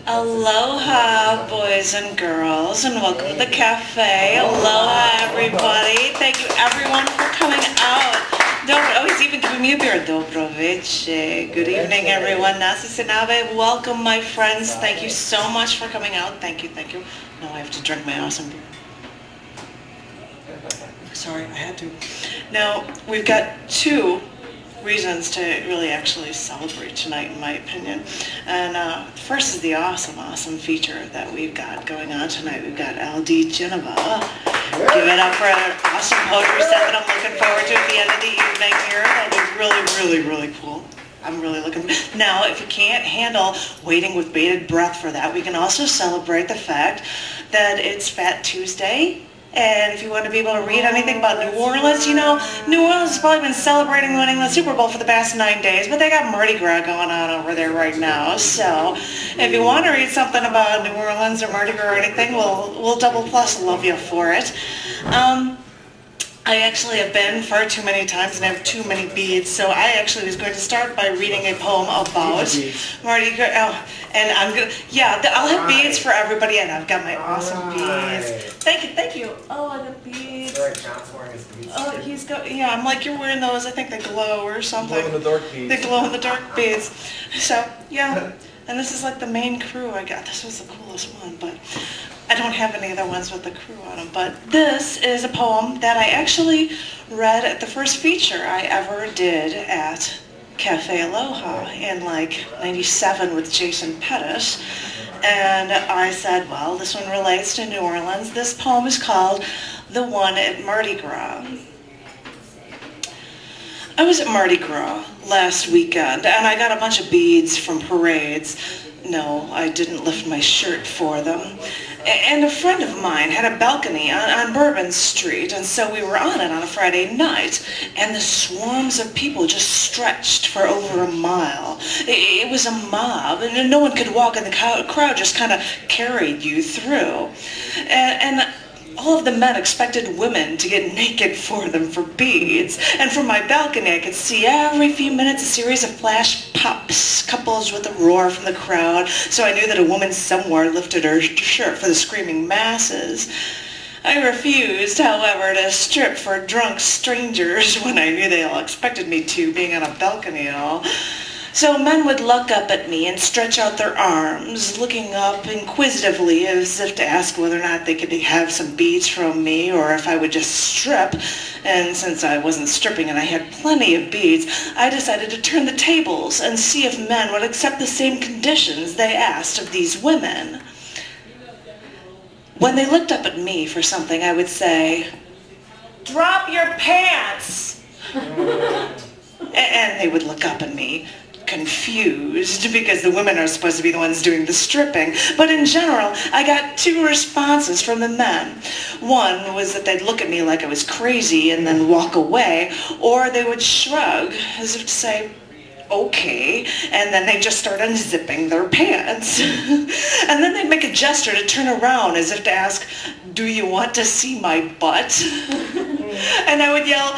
Aloha, boys and girls, and welcome to the cafe. Aloha, everybody. Thank you, everyone, for coming out. He's even giving me a beer. Dobro veče. Good evening, everyone. Nasi Sinabe. Welcome, my friends. Thank you so much for coming out. Thank you, thank you. Now I have to drink my awesome beer. Sorry, I had to. Now, we've got two reasons to really actually celebrate tonight, in my opinion. And first is the awesome feature that we've got going on tonight. We've got LD Geneva. Give it up for an awesome poetry set that I'm looking forward to at the end of the evening here. That'll be really cool. I'm really looking. Now, if you can't handle waiting with bated breath for that, we can also celebrate the fact that it's Fat Tuesday. And if you want to be able to read anything about New Orleans, you know, New Orleans has probably been celebrating winning the Super Bowl for the past 9 days, but they got Mardi Gras going on over there right now. So if you want to read something about New Orleans or Mardi Gras or anything, we'll double plus love you for it. I actually have been far too many times and have too many beads, so I actually was going to start by reading a poem about Mardi Gras. Oh, and I'm gonna, I'll have beads for everybody, and I've got my awesome beads. Thank you. Oh, I got beads. Oh, he's got, I'm like, you're wearing those, I think they glow or something. Glow in the dark beads. They glow in the dark beads. So, and this is like the main crew I got. This was the coolest one, but I don't have any other ones with the crew on them, but this is a poem that I actually read at the first feature I ever did at Cafe ALoha in like 97 with Jason Pettus. And I said, well, this one relates to New Orleans. This poem is called The One at Mardi Gras. I was at Mardi Gras last weekend, and I got a bunch of beads from parades. No, I didn't lift my shirt for them. And a friend of mine had a balcony on Bourbon Street, and so we were on it on a Friday night, and the swarms of people just stretched for over a mile. It was a mob, and no one could walk, and the crowd just kind of carried you through. And all of the men expected women to get naked for them for beads. And from my balcony, I could see every few minutes a series of flash pops, couples with a roar from the crowd. So I knew that a woman somewhere lifted her shirt for the screaming masses. I refused, however, to strip for drunk strangers when I knew they all expected me to, being on a balcony and all. So men would look up at me and stretch out their arms, looking up inquisitively as if to ask whether or not they could have some beads from me or if I would just strip. And since I wasn't stripping and I had plenty of beads, I decided to turn the tables and see if men would accept the same conditions they asked of these women. When they looked up at me for something, I would say, "Drop your pants!" And they would look up at me, confused, because the women are supposed to be the ones doing the stripping. But in general, I got two responses from the men. One was that they'd look at me like I was crazy and then walk away, or they would shrug as if to say, okay, and then they just start unzipping their pants. And then they'd make a gesture to turn around as if to ask, do you want to see my butt? And I would yell,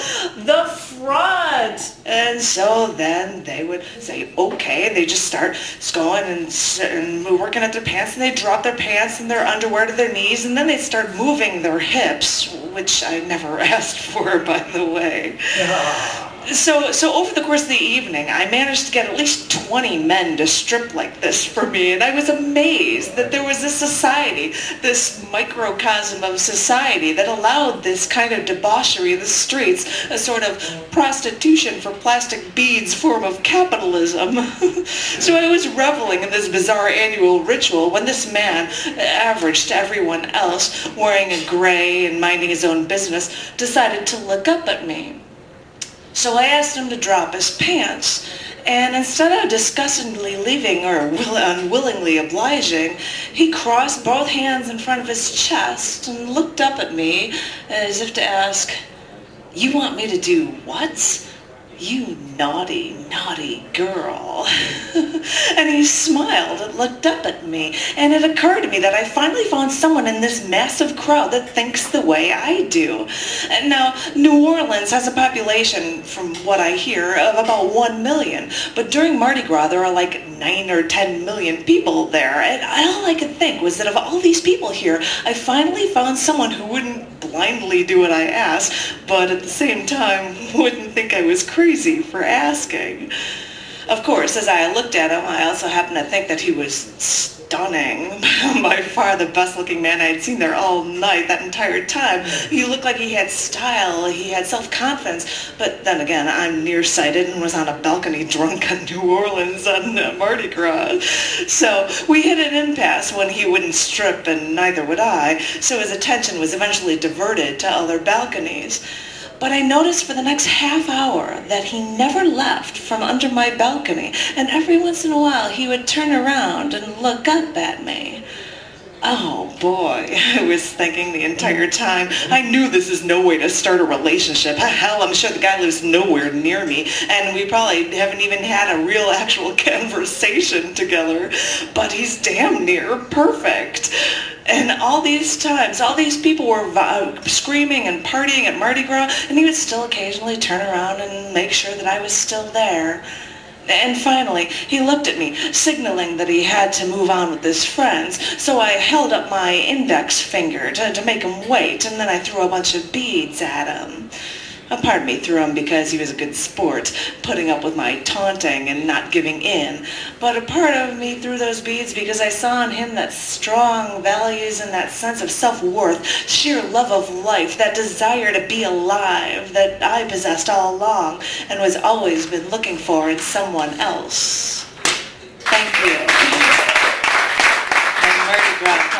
the front! And so then they would say, okay, they just start going and working at their pants, and they drop their pants and their underwear to their knees, and then they start moving their hips, which I never asked for, by the way. So over the course of the evening, I managed to get at least 20 men to strip like this for me, and I was amazed that there was this society, this microcosm of society that allowed this kind of debauchery in the streets, a sort of prostitution for plastic beads form of capitalism. So I was reveling in this bizarre annual ritual when this man, average to everyone else, wearing a gray and minding his own business, decided to look up at me. So I asked him to drop his pants, and instead of disgustingly leaving or unwillingly obliging, he crossed both hands in front of his chest and looked up at me as if to ask, you want me to do what? "You naughty, naughty girl." And he smiled and looked up at me, and it occurred to me that I finally found someone in this massive crowd that thinks the way I do. And now, New Orleans has a population, from what I hear, of about 1 million, but during Mardi Gras there are like 9 or 10 million people there, and all I could think was that of all these people here, I finally found someone who wouldn't blindly do what I asked, but at the same time wouldn't think I was crazy for asking. Of course, as I looked at him, I also happened to think that he was stunning. By far the best-looking man I had seen there all night, that entire time. He looked like he had style, he had self-confidence, but then again, I'm nearsighted and was on a balcony drunk in New Orleans on Mardi Gras. So we hit an impasse when he wouldn't strip, and neither would I, so his attention was eventually diverted to other balconies. But I noticed for the next half hour that he never left from under my balcony, and every once in a while he would turn around and look up at me. Oh boy, I was thinking the entire time, I knew this is no way to start a relationship. Hell, I'm sure the guy lives nowhere near me, and we probably haven't even had a real actual conversation together, but he's damn near perfect. And all these times, all these people were screaming and partying at Mardi Gras, and he would still occasionally turn around and make sure that I was still there. And finally, he looked at me, signaling that he had to move on with his friends, so I held up my index finger to make him wait, and then I threw a bunch of beads at him. A part of me threw him because he was a good sport, putting up with my taunting and not giving in. But a part of me threw those beads because I saw in him that strong values and that sense of self-worth, sheer love of life, that desire to be alive that I possessed all along and was always been looking for in someone else. Thank you. And Mardi Gras.